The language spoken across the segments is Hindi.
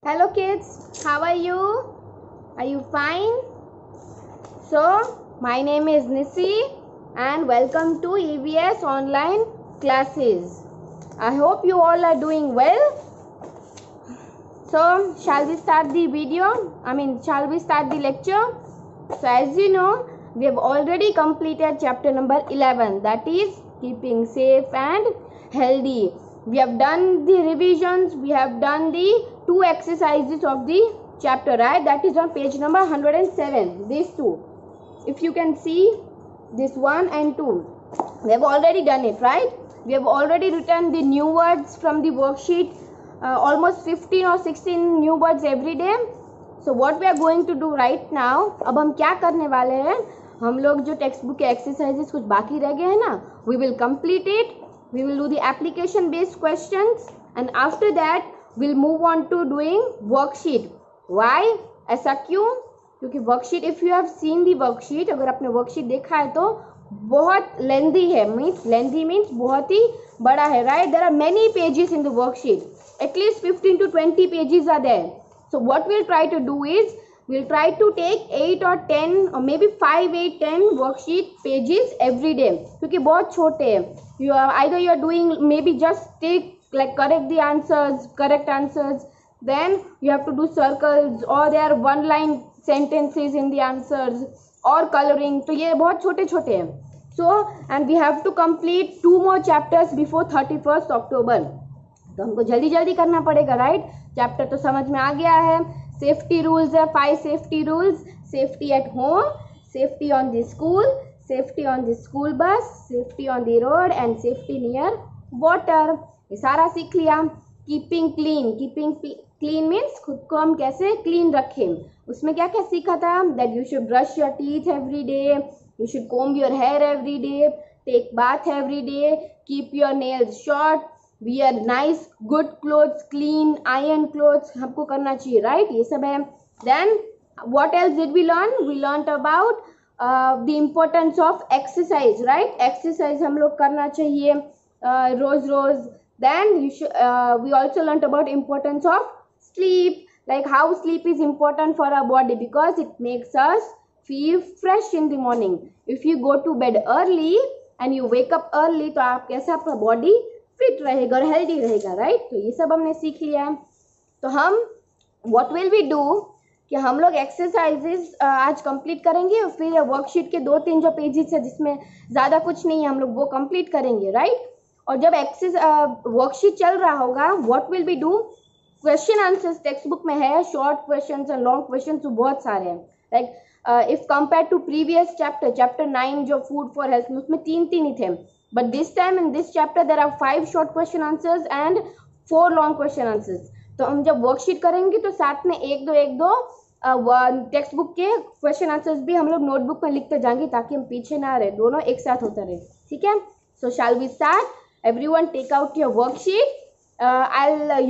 Hello kids, how are you? Are you fine? So, my name is Nisi and welcome to EVS online classes. I hope you all are doing well. So, shall we start the shall we start the lecture? So, as you know, we have already completed chapter number 11, that is keeping safe and healthy. We have done the revisions, we have done the two exercises of the chapter, right? That is on page number 107, these two. If you can see this 1 and 2, we have already done it, right? We have already written the new words from the worksheet, almost 15 or 16 new words every day. So what we are going to do right now, अब हम क्या करने वाले हैं, हम लोग जो टेक्स्ट बुक के एक्सरसाइजेस कुछ बाकी रह गए हैं ना, we will complete it. We will do the application based questions and after that we'll move on to doing worksheet. Why? ऐसा क्यों? क्योंकि worksheet, if you have seen the worksheet, अगर आपने वर्कशीट देखा है तो बहुत लेंथी है, मीन्स बहुत ही बड़ा है, right? There are many pages in the worksheet, at least 15 to 20 pages are there. So what we'll try to do is we'll try to take 8 or 10 or maybe 5, 8, 10 worksheet pages every day, क्योंकि बहुत छोटे हैं. You are doing maybe just take like correct answers, then you have to do circles or there are one line sentences in the answers or coloring. तो ये बहुत छोटे छोटे हैं. So and we have to complete 2 more chapters before 31st October. तो हमको जल्दी जल्दी करना पड़ेगा, राइट? चैप्टर तो समझ में आ गया है. सेफ्टी रूल्स है, 5 safety rules: safety at home, safety on the school, safety on the school bus, safety on the road and safety near water. ये सारा सीख लिया. कीपिंग क्लीन मीन्स खुद को हम कैसे क्लीन रखें. उसमें क्या क्या सीखा था? That you should brush your teeth every day, you should comb your hair every day, take bath every day, keep your nails short, wear nice good clothes, clean iron clothes, हमको करना चाहिए, राइट? ये सब है. Then what else did we learn? We learned about the importance of exercise, right? Exercise हम लोग करना चाहिए रोज. Then we also learned about importance of sleep, like how sleep is important for our body because it makes us feel fresh in the morning. If you go to bed early and you wake up early, तो आप कैसा, आपका बॉडी फिट रहेगा और हेल्दी रहेगा, राइट? तो ये सब हमने सीख लिया है. तो हम व्हाट विल वी डू कि हम लोग एक्सरसाइजेस आज कंप्लीट करेंगे और फिर वर्कशीट के 2-3 जो पेजेस है जिसमें ज़्यादा कुछ नहीं है, हम लोग वो कंप्लीट करेंगे, राइट? और जब वर्कशीट चल रहा होगा, what will we do, question answers text book में है, short question and long question तो बहुत सारे हैं. Like if compare to previous chapter 9 जो फूड फॉर हेल्थ में, उसमें 3 ही थे. But this time in this chapter there are 5 short question answers and 4 long question answers. तो हम जब वर्कशीट करेंगे तो साथ में एक दो टेक्स्ट बुक के क्वेश्चन आंसर्स भी हम लोग नोटबुक में लिखते जाएंगे ताकि हम पीछे ना रहे, दोनों एक साथ होता रहे, ठीक है? So shall we start? Everyone take out your worksheet.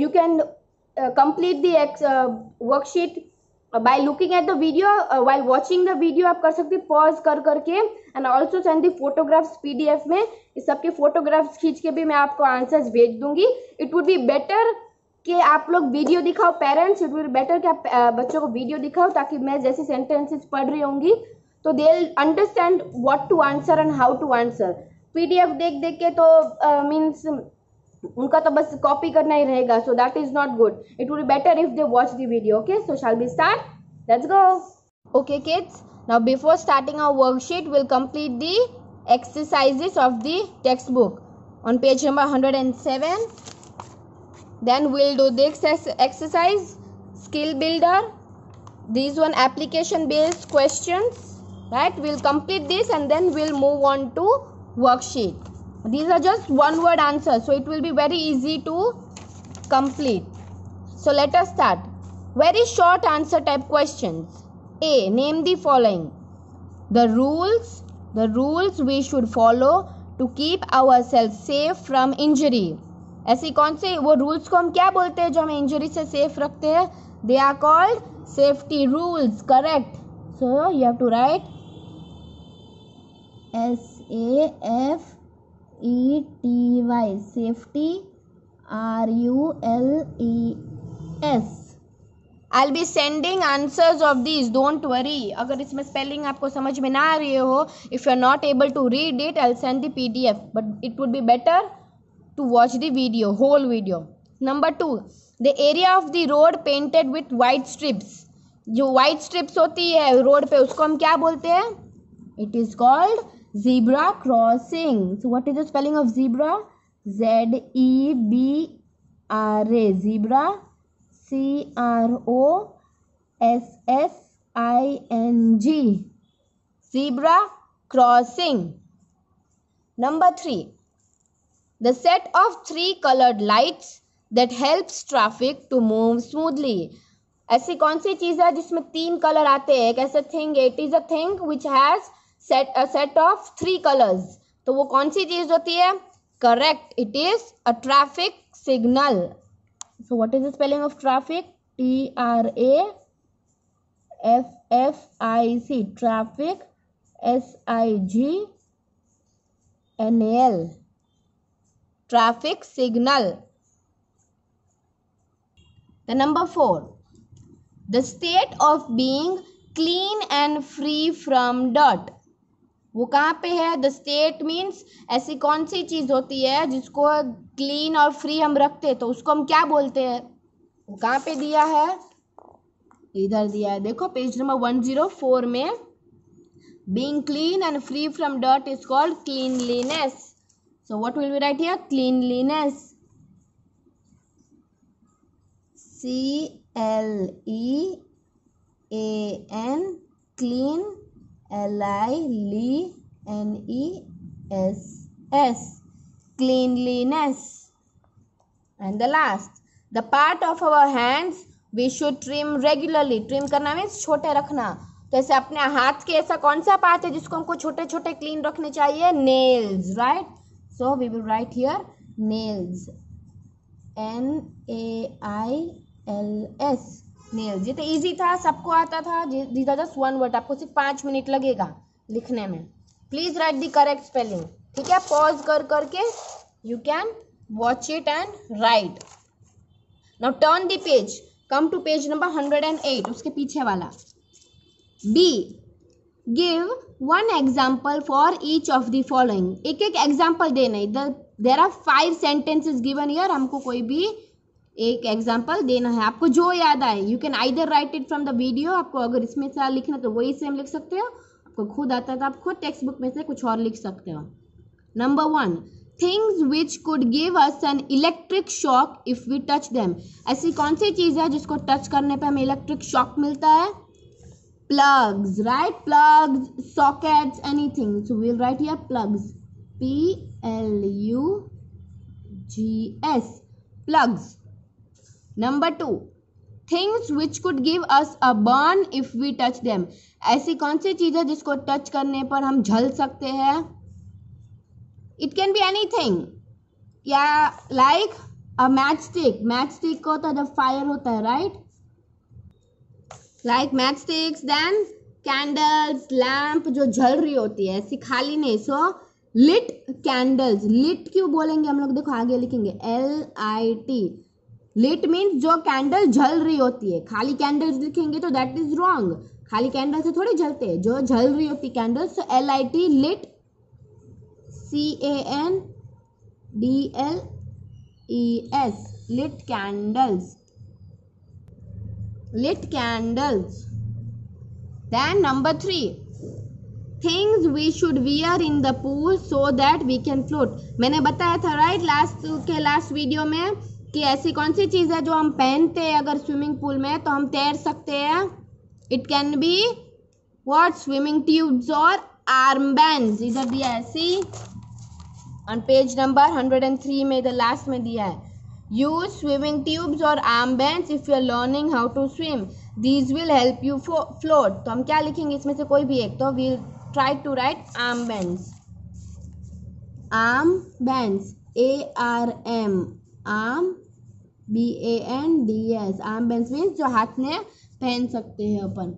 You can complete the worksheet by looking at the video. While watching the video आप कर सकते पॉज करके and also send the photographs PDF में. इस सब के फोटोग्राफ्स खींच के भी मैं आपको आंसर्स भेज दूंगी. इट वुड बी बेटर कि आप लोग वीडियो दिखाओ, parents, it would be better कि आप बच्चों को वीडियो दिखाओ ताकि मैं जैसे सेंटेंसेस पढ़ रही होंगी तो they will understand what to answer and how to answer. PDF देख के तो मीन्स उनका तो बस कॉपी करना ही रहेगा, so that is not good. It would be better if they watch the video. Okay, so shall be start? Let's go. Okay kids, now before starting our worksheet we'll complete the exercises of the textbook on page number 107. Then we'll do this exercise, skill builder, these one application based questions, right? We'll complete this and then we'll move on to worksheet. These are just one word answers, so it will be very easy to complete. So let us start. Very short answer type questions. A, name the following. The rules we should follow to keep ourselves safe from injury. ऐसी कौन से वो रूल्स को हम क्या बोलते हैं जो हमें इंजरी से सेफ रखते हैं? They are called safety rules, correct? So you have to write SAFETY, safety, RULES. I'll be sending answers of these, don't worry. अगर इसमें spelling आपको समझ में ना आ रही हो, if you're not able to read it, I'll send the PDF, but it would be better to watch the video, whole video. Number 2, the area of the road painted with white strips. जो white strips होती है road पे, उसको हम क्या बोलते हैं? It is called zebra crossing. So what is the spelling of zebra? Z-E-B-R-A, zebra. C-R-O-S-S-I-N-G, zebra crossing. Number 3, the set of 3 colored lights that helps traffic to move smoothly. ऐसी कौन सी चीज है जिसमें 3 कलर आते हैं? कैसे thing? It is a thing which has a set of 3 colors. तो वो कौन सी चीज होती है? Correct, it is a traffic signal. So what is the spelling of traffic? T-R-A-F-F-I-C, traffic. S-I-G-N-A-L, traffic signal. The number 4, the state of being clean and free from dirt. वो कहाँ पे है? द स्टेट मीन्स ऐसी कौन सी चीज होती है जिसको क्लीन और फ्री हम रखते हैं, तो उसको हम क्या बोलते हैं? वो कहाँ पे दिया है? इधर दिया है, देखो पेज नंबर 104 में. Being clean and free from dirt is called cleanliness. So what will we write here? Cleanliness. C-L-E-A-N, clean. L-I-L-E-N-E-S-S, cleanliness. And the last, the part of our hands we should trim regularly. Trim करना means छोटे रखना. तो ऐसे अपने हाथ के ऐसा कौन सा पार्ट है जिसको हमको छोटे छोटे क्लीन रखने चाहिए? Nails, right? So we will write here nails. N-A-I-L-S, nails. ये तो इजी था, सबको आता था. This are just 1 word. आपको सिर्फ 5 मिनट लगेगा लिखने में. Please write the correct spelling. ठीक है, पॉज कर करके you can watch it and write. Now turn the page, come to page number 108, उसके पीछे वाला. B, give 1 example for each of the following. एक एक एग्जाम्पल देना. There are 5 sentences given here. हमको कोई भी एक एग्जाम्पल देना है, आपको जो याद आए. You can either right it from the video. आपको अगर इसमें से लिखना तो वही सेम लिख सकते हो. आपको खुद आता है तो आप खुद टेक्स्ट बुक में से कुछ और लिख सकते हो. Number 1, things which could give us an electric shock if we touch them. ऐसी कौन सी चीज है जिसको टच करने पे हमें इलेक्ट्रिक शॉक मिलता है? Plugs, right? Plugs, sockets, anything. So we will write here plugs, P-L-U-G-S, plugs. Number 2, things which could give us a burn if we touch them. ऐसी कौन सी चीज है जिसको टच करने पर हम जल सकते हैं? It can be anything. या like a matchstick. matchstick को तो जब फायर होता है, right? Like matchsticks, then candles, lamp जो जल रही होती है, ऐसी खाली नहीं. So lit candles. lit क्यों बोलेंगे हम लोग? देखो आगे लिखेंगे L-I-T. लिट मीन्स जो कैंडल जल रही होती है. खाली कैंडल्स लिखेंगे तो दैट इज रॉन्ग. खाली कैंडल से थोड़ी जलते हैं, जो जल रही होती candles. LIT, lit. CANDLES, lit candles. lit candles. Then number 3, things we should wear in the pool so that we can float. मैंने बताया था राइट लास्ट वीडियो में कि ऐसी कौन सी चीज है जो हम पहनते हैं अगर स्विमिंग पूल में तो हम तैर सकते हैं. It can be what? Swimming tubes और आर्म बैंड्स. इधर दिया है, सी ऑन पेज नंबर 103 में, इधर लास्ट में दिया है. यूज स्विमिंग ट्यूब्स और arm bands if you are learning how to swim. These will help you float. तो हम क्या लिखेंगे इसमें से कोई भी एक? तो we'll try to write arm bands. Arm bands, ARM, arm BANDS, arm bands means जो हाथ में पहन सकते हैं अपन.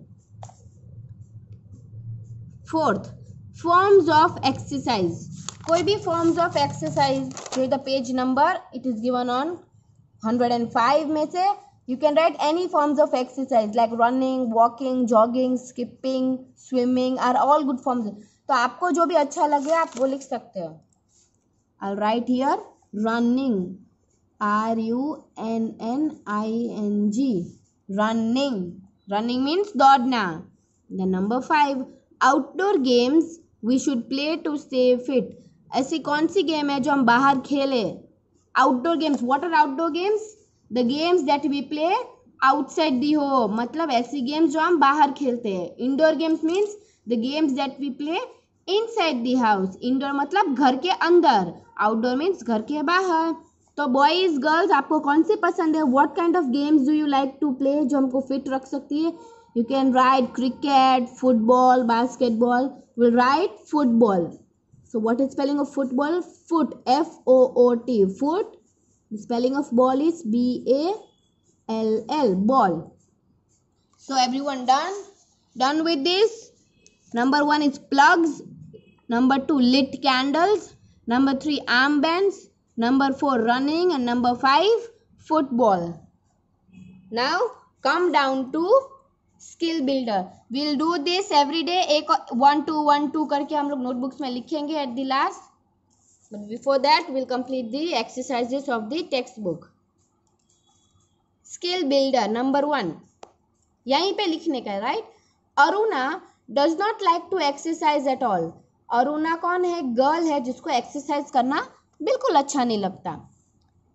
4th, forms of exercise. कोई भी forms of exercise through the page number it is given on 105 में से You can write any forms of exercise like running, walking, jogging, skipping, swimming are all good forms. तो आपको जो भी अच्छा लगे आप वो लिख सकते हो. I'll write here running, RUNNING, running. Running means दौड़ना. Then number 5, outdoor games we should play to stay fit. ऐसी कौन सी गेम है जो हम बाहर खेले? Outdoor games. What are outdoor games? The games that we play outside the home. मतलब ऐसी गेम्स जो हम बाहर खेलते हैं. Indoor games means the games that we play inside the house. Indoor मतलब घर के अंदर. Outdoor means घर के बाहर. तो बॉयज गर्ल्स आपको कौन सी पसंद है? What kind of games do you like to play जो हमको फिट रख सकती है? You can write cricket, football, basketball. We'll write football. So what is spelling of football? Foot, F-O-O-T, foot. The spelling of ball is B-A-L-L, ball. So everyone done? Done with this? Number 1 is plugs. Number 2, lit candles. Number 3, armbands. Number 4, running. And number 5, football. Now come down to skill builder. We'll do this every day. एक 1 2 1 2 करके हम लोग नोटबुक्स में लिखेंगे at the last. But before that we'll complete the exercises of the textbook. Skill builder number 1. यहीं पे लिखने का है, right? Aruna does not like to exercise at all. Aruna कौन है? गर्ल है जिसको एक्सरसाइज करना बिल्कुल अच्छा नहीं लगता.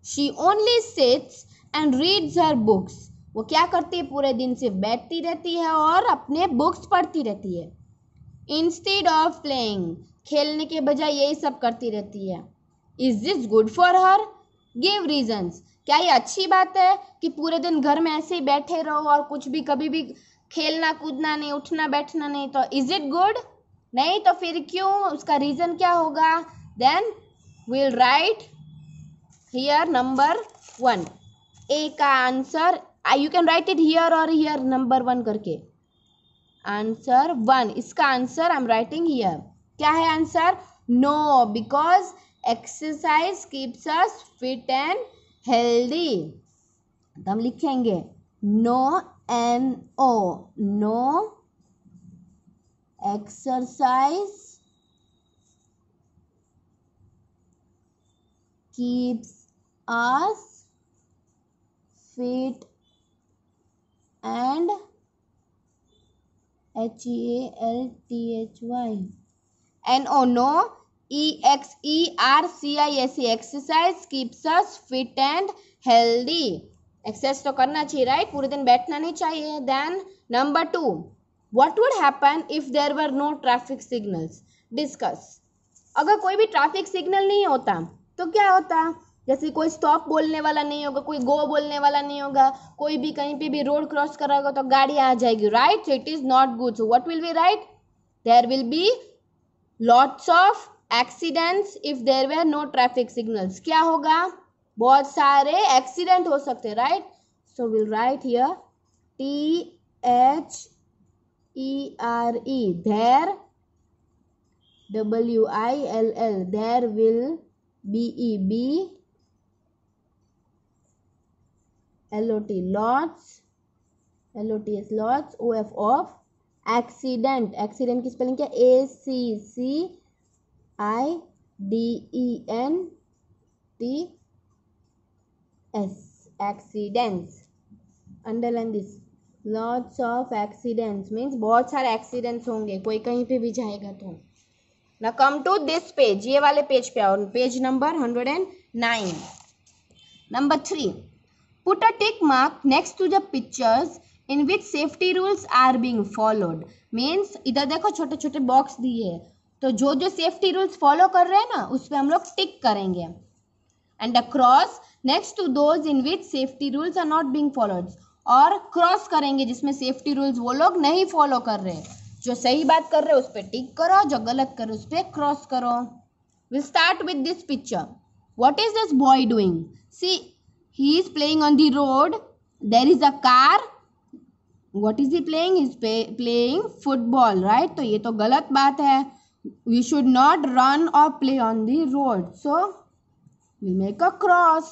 She only sits and reads her books. वो क्या करती है? पूरे दिन से बैठती रहती है और अपने बुक्स पढ़ती रहती है. Instead of playing, खेलने के बजाय यही सब करती रहती है. Is this good for her? Give reasons. क्या ये अच्छी बात है कि पूरे दिन घर में ऐसे ही बैठे रहो और कुछ भी कभी भी खेलना कूदना नहीं, उठना बैठना नहीं? तो is it good? नहीं तो फिर क्यों? उसका रीज़न क्या होगा? Then we'll write here number 1. A का answer you can write it here or here number 1 करके. आंसर 1. इसका आंसर I'm writing here. क्या है answer? No, because exercise keeps us fit and healthy. तो हम लिखेंगे no, N-O, no exercise keeps us fit and H-E-A-L-T-H-Y. N-O, no. E-X-E-R-C-I-S-E, exercise keeps us fit and healthy. Exercise तो करना चाहिए, राइट? पूरे दिन बैठना नहीं चाहिए. Then number 2, what would happen if there were no traffic signals? Discuss. अगर कोई भी ट्रैफिक सिग्नल नहीं होता तो क्या होता? जैसे कोई स्टॉप बोलने वाला नहीं होगा, कोई गो बोलने वाला नहीं होगा, कोई भी कहीं पे भी रोड क्रॉस कर रहा होगा तो गाड़ी आ जाएगी, right? So it is not good. So what will be right? There will be lots of accidents if there were no traffic signals. क्या होगा? बहुत सारे एक्सीडेंट हो सकते हैं, right? So will write here T-H-E-R-E, there, W-I-L-L, there will B-E-B L-O-T, lots, L-O-T-S, lots, O-F, of, accident. Accident की स्पेलिंग क्या? A-C-C-I-D-E-N-T-S, accidents. Underline this. Lots of accidents means बहुत सारे accidents होंगे, कोई कहीं पे भी जाएगा तो. Now come to this page. ये वाले पेज पे आओ. Page number 109. Number 3. Put a tick mark next to the pictures in which safety rules are being followed. Means इधर देखो छोटे छोटे बॉक्स दिए हैं, तो जो जो सेफ्टी रूल्स फॉलो कर रहे हैं ना उस पर हम लोग टिक करेंगे. And a cross next to those in which safety rules are not being followed. और क्रॉस करेंगे जिसमें सेफ्टी रूल्स वो लोग नहीं फॉलो कर रहे. जो सही बात कर रहे हैं उस पर टिक करो, जो गलत कर रहे उस पर क्रॉस करो. Will start with this picture. What is this boy doing? See, he is playing on the road. There is a car. What is he playing? He is playing football, right? तो ये तो गलत बात है. We should not run or play on the road. So we'll make a cross.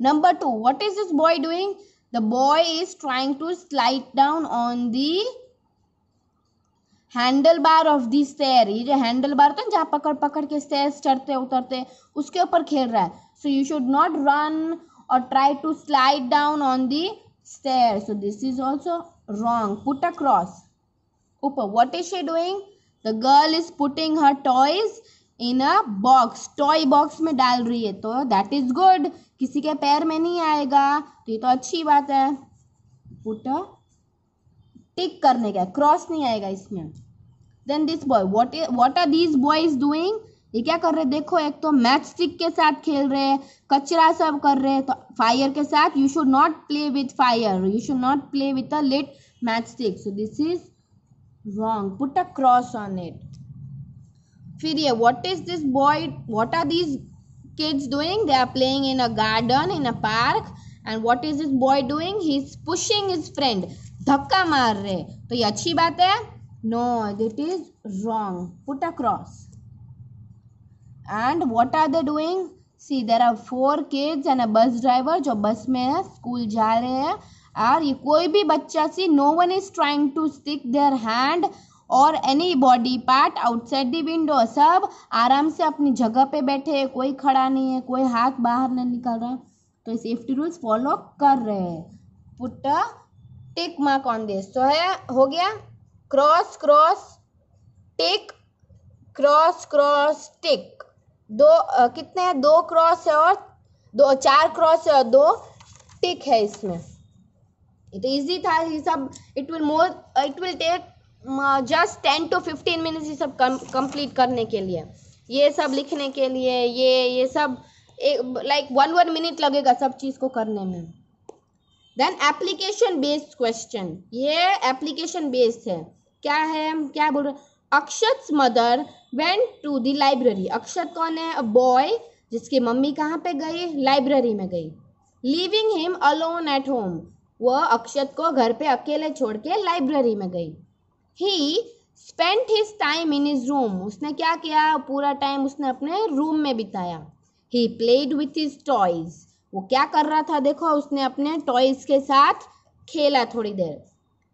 Number 2, what is this boy doing? The boy is trying to slide down on the handle bar of the stair. ये जो हैंडल बार होता है जहाँ पकड़ पकड़ के स्टेयर्स चढ़ते उतरते, उसके ऊपर खेल रहा है. So you should not run और try to slide down on the stair. So this is also wrong. Put a cross ऊपर. What is she doing? The girl is putting her toys in a box. Toy box में डाल रही है, तो दैट इज गुड. किसी के पैर में नहीं आएगा, तो ये तो अच्छी बात है. पुट अ टिक करने का, क्रॉस नहीं आएगा इसमें. Then this boy, what are these boys doing? ये क्या कर रहे हैं? देखो, एक तो मैच स्टिक के साथ खेल रहे हैं, कचरा सब कर रहे हैं. तो फायर के साथ you should not play with fire, you should not play with a lit match stick. So this is wrong. Put a cross on it. फिर ये what is this boy, what are these kids doing? They are playing in a garden, in a park. And what is this boy doing? He is pushing his friend. धक्का मार रहे. तो ये अच्छी बात है? No, it is wrong. Put a cross. And what are they doing? See, there are 4 kids and a bus driver जो बस में है, स्कूल जा रहे हैं. और ये कोई भी बच्चा, सी, no one is trying to stick their hand और any body part outside the window. सब आराम से अपनी जगह पे बैठे, कोई खड़ा नहीं है, कोई हाथ बाहर नहीं निकल रहा है. तो सेफ्टी रूल्स फॉलो कर रहे हैं. Put a tick mark on this. तो है, हो गया. क्रॉस क्रॉस टिक, क्रॉस क्रॉस टिक. कितने हैं? 2 क्रॉस है और 4 क्रॉस है और 2 टिक है इसमें. ये तो इजी था ये सब. It will take just 10 to 15 minutes ये सब कंप्लीट करने के लिए, ये सब लिखने के लिए. ये सब लाइक 1 मिनट लगेगा सब चीज़ को करने में. Then application based question. ये एप्लीकेशन बेस्ड है. क्या है, क्या बोल रहे? Akshat mother went to the library. Akshat कौन है? अ बॉय जिसकी मम्मी कहाँ पे गई? लाइब्रेरी में गई. Leaving him alone at home. वह अक्षत को घर पे अकेले छोड़ के लाइब्रेरी में गई. He spent his time in his room. उसने क्या किया? पूरा टाइम उसने अपने रूम में बिताया. He played with his toys. वो क्या कर रहा था? देखो, उसने अपने टॉयज के साथ खेला थोड़ी देर.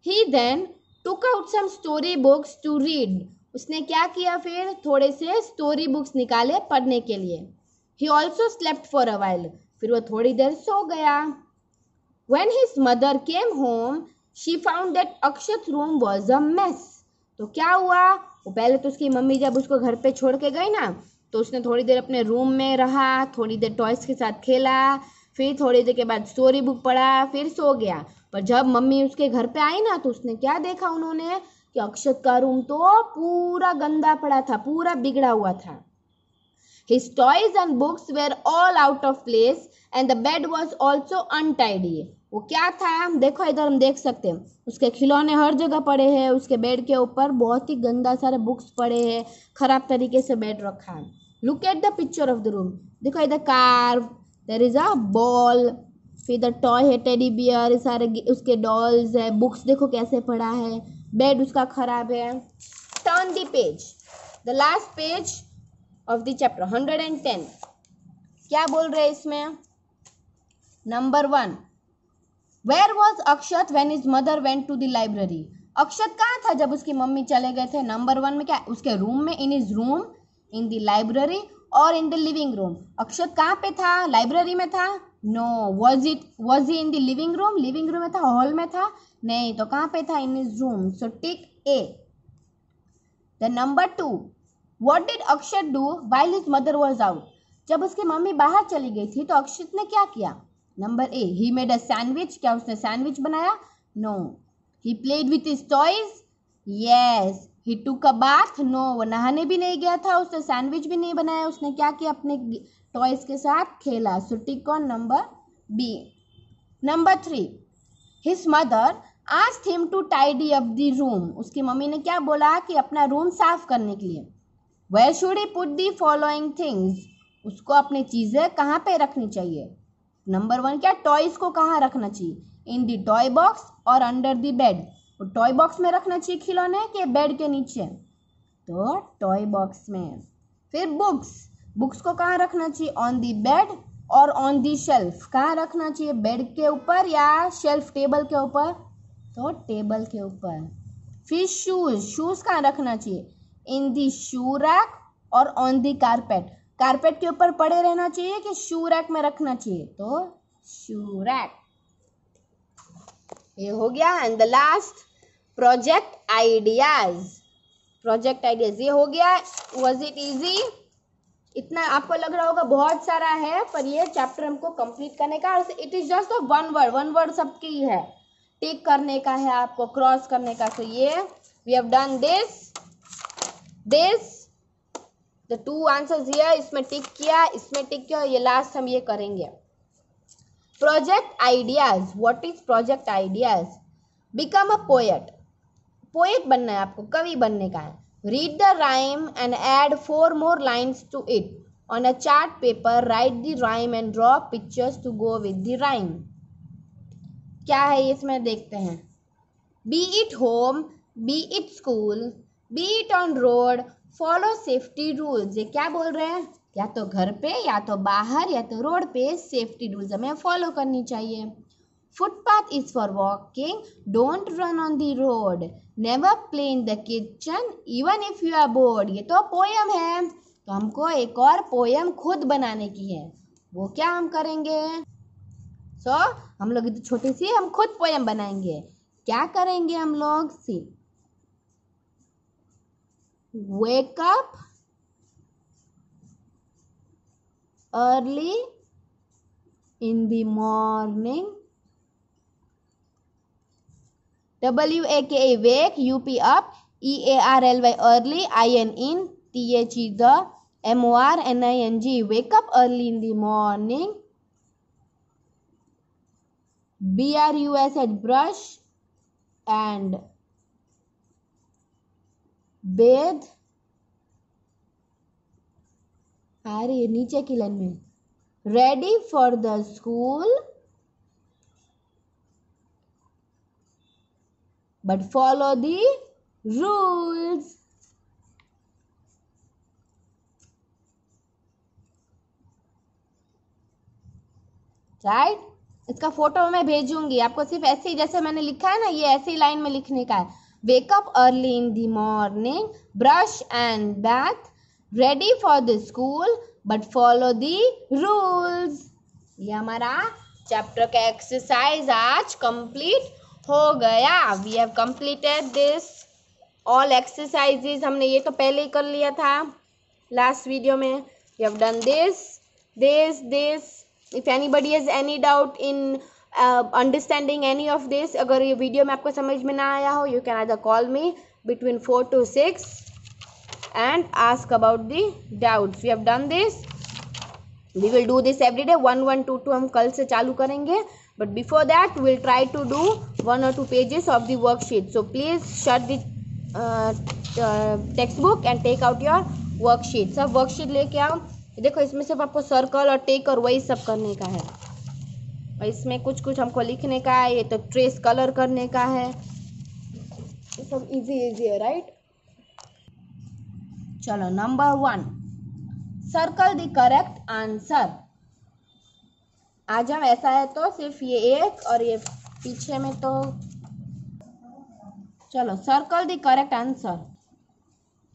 He then took out some story books to read. उसने क्या किया? फिर थोड़े से स्टोरी बुक्स निकाले पढ़ने के लिए. He also slept for a while. फिर वो थोड़ी देर सो गया. When his mother came home, she found that Akshat's room was a mess. तो क्या हुआ? वो पहले तो उसकी मम्मी जब उसको घर पे छोड़ के गई ना, तो उसने थोड़ी देर अपने रूम में रहा, थोड़ी देर टॉयज के साथ खेला, फिर थोड़ी देर के बाद स्टोरी बुक पढ़ा, फिर सो गया. पर जब मम्मी उसके घर पे आई ना, तो उसने क्या देखा उन्होंने कि अक्षत का रूम तो पूरा गंदा पड़ा था, पूरा बिगड़ा हुआ था. His toys and books were all out of place and the bed was also untidy. वो क्या था? देखो इधर हम देख सकते हैं, उसके खिलौने हर जगह पड़े हैं, उसके बेड के ऊपर बहुत ही गंदा सारे बुक्स पड़े हैं, खराब तरीके से बेड रखा है. Look at the picture of the room. देखो इधर car, there is a ball, फिर इधर टॉय है, टेडी बियर, सारे उसके डॉल्स है, बुक्स देखो कैसे पड़ा है, बेड उसका खराब है. Turn the page, the last page of the chapter 110. क्या बोल रहे हैं इसमें? Number 1, where was Akshat when his mother went to the library. Akshat कहाँ था जब उसकी मम्मी चले गए थे? नंबर 1 में क्या? उसके रूम में. In his room, in the library और in the living room. Akshat कहाँ पे था? लाइब्रेरी में था? No. Was he in the living room? Living room में था, हॉल में था? नहीं. तो कहाँ पे था? इन his room. So tick A. The number 2, what did Akshat do while his mother was out. जब उसकी मम्मी बाहर चली गई थी तो अक्षत ने क्या किया? Number A, he made a sandwich. क्या उसने सैंडविच बनाया? No. He played with his toys. Yes. He took a bath. No, वो नहाने भी नहीं गया था, उसने सैंडविच भी नहीं बनाया. उसने क्या किया? अपने टॉयज के साथ खेला. So tick on number B. Number 3, his mother asked him to tidy up the room. उसकी मम्मी ने क्या बोला? कि अपना रूम साफ करने के लिए. Where should he put the following things. उसको अपनी चीजें कहाँ पे रखनी चाहिए? नंबर 1 क्या? टॉयज को कहाँ रखना चाहिए? इन दी टॉय बॉक्स और अंडर दी बेड. तो टॉय बॉक्स में रखना चाहिए खिलौने के बेड के नीचे? तो टॉय बॉक्स में. फिर बुक्स को कहाँ रखना चाहिए? ऑन दी बेड और ऑन दी शेल्फ, कहाँ रखना चाहिए, बेड के ऊपर या शेल्फ टेबल के ऊपर, तो टेबल के ऊपर। फिर शूज, शूज कहाँ रखना चाहिए, इन दी शू रैक और ऑन दी कारपेट, कारपेट के ऊपर पड़े रहना चाहिए कि शू रैक में रखना चाहिए, तो शू रैक। ये हो गया। And the last project ideas, project ideas ये हो गया। Was it easy? इतना आपको लग रहा होगा बहुत सारा है, पर ये चैप्टर हमको कंप्लीट करने का, it is just one word सबकी है, टिक करने का है आपको, क्रॉस करने का। तो ये we have done this the two answers here, इसमें टिक किया, इसमें टिक किया, ये लास्ट हम ये करेंगे। Project ideas, what is project ideas? Become a poet, poet बनना है आपको, कवि बनने का है। Read the rhyme and add 4 more lines to it. On a chart paper, write the rhyme and draw pictures to go with the rhyme. क्या है इसमें देखते हैं। Be it home, be it school, be it on road, follow safety rules. ये क्या बोल रहे हैं, या तो घर पे या तो बाहर या तो रोड पे सेफ्टी रूल्स हमें फॉलो करनी चाहिए। Footpath is for walking, don't run on the road, never play in the kitchen even if you are bored. ये तो पोयम है, तो हमको एक और पोयम खुद बनाने की है, वो क्या हम करेंगे। हम लोग छोटी सी हम खुद पोयम बनाएंगे। क्या करेंगे हम लोग, see wake up early in the morning, WAKE wake, UP up, EARLY early, IN in, THE the, MORNING wake up early in the morning, BRUS at brush and bathe, आ रही है नीचे की लाइन में, ready for the school but follow the rules. Right इसका फोटो मैं भेजूंगी आपको, सिर्फ ऐसे ही जैसे मैंने लिखा है ना, ये ऐसे ही लाइन में लिखने का है। Wake up early in the morning, brush and bath, ready for the school but follow the rules. ये हमारा चैप्टर का एक्सरसाइज आज कंप्लीट हो गया। We have completed this all exercises. हमने ये तो पहले ही कर लिया था लास्ट वीडियो में। We have done this. If anybody has any doubt in understanding any of this, अगर ये वीडियो में आपको समझ में ना आया हो, you can either call me between 4 to 6 and ask about the doubts. We have done this. We will do this every day. 1, 1, 2, 2 हम कल से चालू करेंगे, but before that we will try to do 1 or 2 pages of the worksheet. So please shut the textbook and take out your worksheet. सब worksheet लेके आओ। देखो इसमें सिर्फ आपको सर्कल और टेक और वही सब करने का है, और इसमें कुछ कुछ हमको लिखने का है। ये तो ट्रेस कलर करने का है। ये सब इजी है, राइट। चलो number 1, circle the correct answer. आज हम ऐसा है तो सिर्फ ये एक और ये पीछे में, तो चलो सर्कल द करेक्ट आंसर।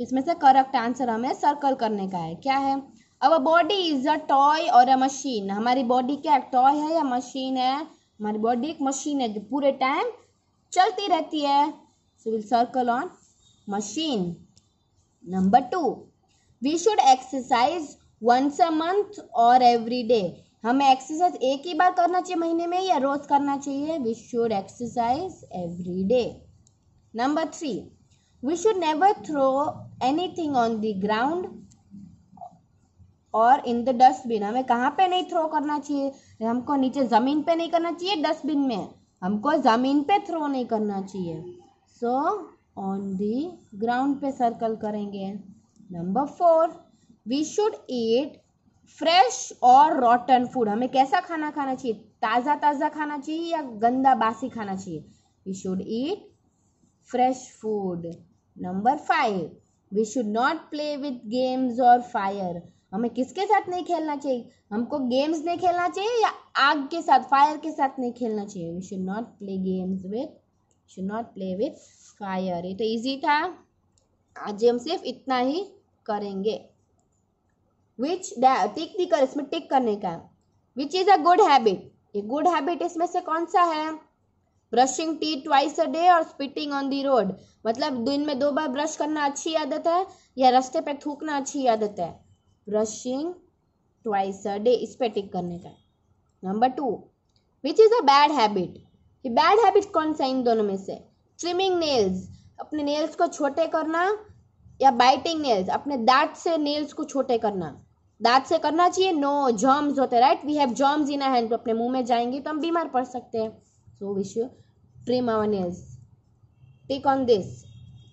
इसमें से करेक्ट आंसर हमें सर्कल करने का है। क्या है, our body is a toy और अ मशीन। हमारी बॉडी क्या टॉय है या मशीन है? हमारी बॉडी एक मशीन है जो पूरे टाइम चलती रहती है। So will circle on machine. Number 2, we should exercise once a month और every day। हमें एक्सरसाइज एक ही बार करना चाहिए महीने में या रोज करना चाहिए? We should exercise every day. Number 3, we should never throw anything on the ground और इन द डस्टबिन। हमें कहाँ पे नहीं थ्रो करना चाहिए? हमको नीचे जमीन पे नहीं करना चाहिए, डस्टबिन में। हमको जमीन पे थ्रो नहीं करना चाहिए। सो ऑन द ग्राउंड पे सर्कल करेंगे। Number 4, we should eat fresh और रॉटन फूड। हमें कैसा खाना खाना चाहिए? ताज़ा ताज़ा खाना चाहिए या गंदा बासी खाना चाहिए? We should eat fresh food. Number 5, we should not play with games और फायर। हमें किसके साथ नहीं खेलना चाहिए? हमको गेम्स नहीं खेलना चाहिए या आग के साथ, फायर के साथ नहीं खेलना चाहिए? We should not play games with, should not play with fire. ये तो इजी था, आज हम सिर्फ इतना ही करेंगे। विच टिक दी कर, इसमें टिक करने का। Which is a good habit, ये गुड हैबिट इसमें से कौन सा है? Brushing teeth twice a day और स्पिटिंग ऑन दी रोड, मतलब दिन में 2 बार ब्रश करना अच्छी आदत है या रास्ते पे थूकना अच्छी आदत है? ब्रशिंग ट्वाइस अ डे, इस पे टिक करने का। Number 2, which is a bad habit, ये बैड हैबिट कौन सा इन दोनों में से? ट्रिमिंग नेल्स, अपने नेल्स को छोटे करना, या बाइटिंग नेल्स, अपने दांत से नेल्स को छोटे करना। दांत से करना चाहिए, नो, जर्म्स होते हैं, right? We have germs in a hand, तो अपने मुंह में जाएंगे तो हम बीमार पड़ सकते हैं। So we should trim our nails, tick on this.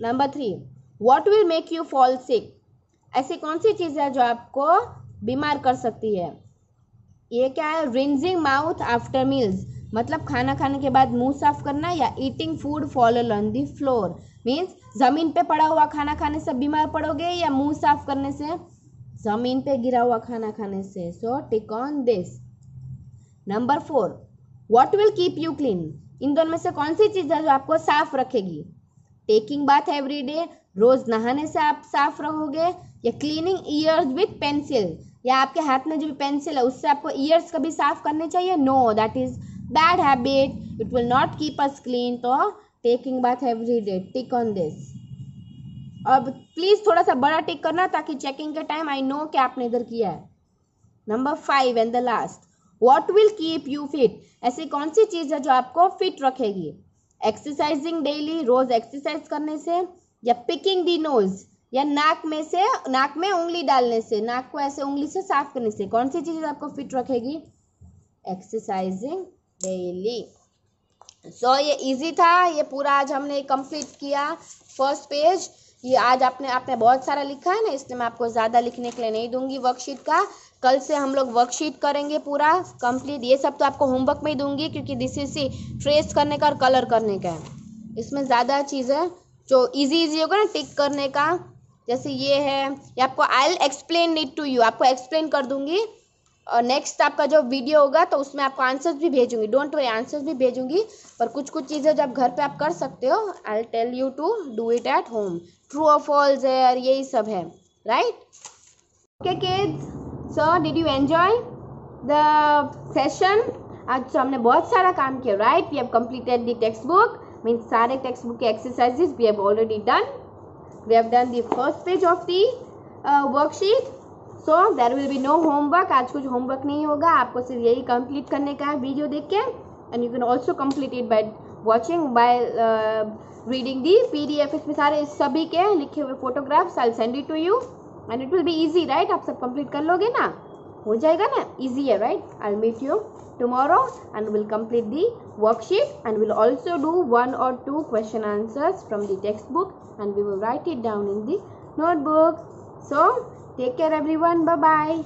Number 3, what will make you fall sick, ऐसी कौन सी चीज़ है जो आपको बीमार कर सकती है? ये क्या है? रिंजिंग माउथ आफ्टर मील्स, मतलब खाना खाने के बाद मुंह साफ करना, या eating food fallen on the floor, means जमीन पे पड़ा हुआ खाना खाने से बीमार पड़ोगे या मुंह साफ करने से, जमीन पे गिरा हुआ खाना खाने से। So tick on this. Number 4, what will keep you clean, इन दोनों में से कौन सी चीज़ है जो आपको साफ रखेगी? टेकिंग बाथ एवरी डे, रोज नहाने से आप साफ रहोगे, या क्लीनिंग ईयर्स विथ पेंसिल, या आपके हाथ में जो भी पेंसिल है उससे आपको ईयर्स कभी साफ करने चाहिए? No, that is bad habit, it will not keep us clean. तो taking bath every day, tick on this. अब प्लीज थोड़ा सा बड़ा टिक करना ताकि चेकिंग के टाइम आई नो कि आपने इधर किया है। Number 5 and the last, what will keep you fit, ऐसी कौन सी चीज है जो आपको फिट रखेगी? एक्सरसाइजिंग डेली, रोज एक्सरसाइज करने से, या पिकिंग दी नोज, या नाक में उंगली डालने से, नाक को ऐसे उंगली से साफ करने से, कौन सी चीज आपको फिट रखेगी? Exercising daily. सो ये इजी था, ये पूरा आज हमने कंप्लीट किया फर्स्ट पेज। ये आज आपने बहुत सारा लिखा है ना, इसलिए मैं आपको ज़्यादा लिखने के लिए नहीं दूंगी वर्कशीट का। कल से हम लोग वर्कशीट करेंगे पूरा कंप्लीट। ये सब तो आपको होमवर्क में ही दूंगी क्योंकि दिस इज ट्रेस करने का और कलर करने का है। इसमें ज़्यादा चीज़ें जो इजी होगा ना टिक करने का, जैसे ये है, ये आपको I will explain it to you, आपको एक्सप्लेन कर दूंगी। और नेक्स्ट आपका जो वीडियो होगा तो उसमें आपको आंसर्स भी भेजूंगी, डोंट वरी, आंसर्स भी भेजूंगी। पर कुछ चीज़ें जब घर पे आप कर सकते हो, I will tell you to do it at home. True और फॉल्स है, यही सब है, right? Okay kids, so did you enjoy the session? आज तो हमने बहुत सारा काम किया, right? We have completed the text book, means सारे टेक्स्ट बुक के exercises we have already done. We have done the first page of the worksheet. So there will be no homework, आज कुछ होमवर्क नहीं होगा, आपको सिर्फ यही कंप्लीट करने का है वीडियो देख के। And you can also complete it by watching, by reading the PDF। इसमें सारे सभी के लिखे हुए photographs I will send it to you and it will be easy, right? आप सब कंप्लीट कर लोगे ना, हो जाएगा ना, इजी है, right? I will meet you tomorrow and we'll complete the worksheet and we'll also do 1 or 2 question answers from the textbook and we will write it down in the notebook. So take care everyone, bye bye.